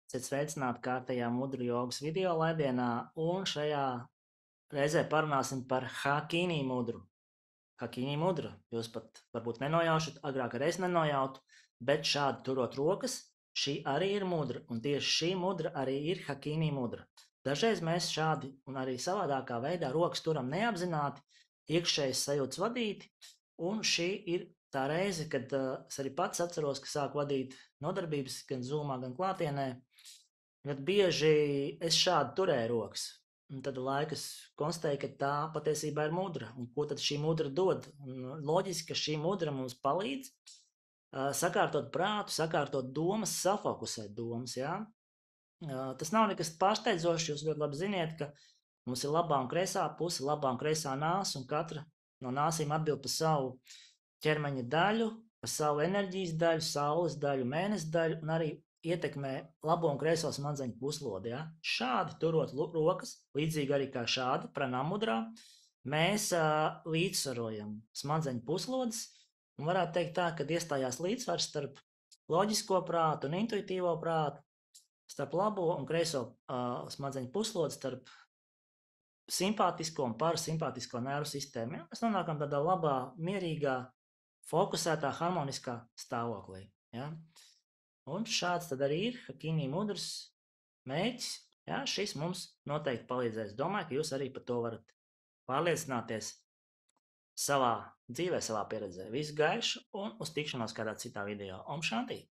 Esiet sveicināti kārtējā Mudru jogas video laidienā, un šajā reizē parunāsim par Hakini mudru. Hakini mudra, jūs pat varbūt nenojaušat, agrāk arī es nenojautu, bet šādi turot rokas, šī arī ir mudra, un tieši šī mudra arī ir Hakini mudra. Dažreiz mēs šādi un arī savādākā veidā rokas turam neapzināti, iekšējas sajūtas vadīti, un šī ir tā reize, kad es arī pats atceros, ka sāku vadīt nodarbības gan Zoomā, gan klātienē. Ļoti bieži es šādi turēju rokas, un tad laikas konstatēju, ka tā patiesībā ir mudra, un ko tad šī mudra dod? Un loģiski, ka šī mudra mums palīdz sakārtot prātu, sakārtot domas, safokusēt domas, jā. Tas nav nekas pārsteidzošs, jūs ļoti labi ziniet, ka mums ir labā un kreisā puse, labā un kreisā nāsa, un katra no nāsīm atbild par savu ķermeņa daļu, par savu enerģijas daļu, saules daļu, mēnesi daļu, un arī ietekmē labo un kreiso smadzeņu puslodi. Ja? Šādi turot rokas, līdzīgi arī kā šādi pranamudrā, mēs līdzsvarojam smadzeņu puslodes, un varētu teikt tā, kad iestājās līdzsvars starp loģisko prātu un intuitīvo prātu, starp labo un kreiso smadzeņu puslodi, starp simpātisko un parasimpātisko nervu sistēmu. Ja? Mēs nonākam tādā labā, mierīgā, fokusētā, harmoniskā stāvoklī. Ja? Un šāds tad arī ir Hakini mudras mērķis. Ja? Šis mums noteikti palīdzēs. Domāju, ka jūs arī par to varat pārliecināties savā dzīvē, savā pieredzē. Visu gaišu un uz tikšanos kādā citā video. Om Shanti!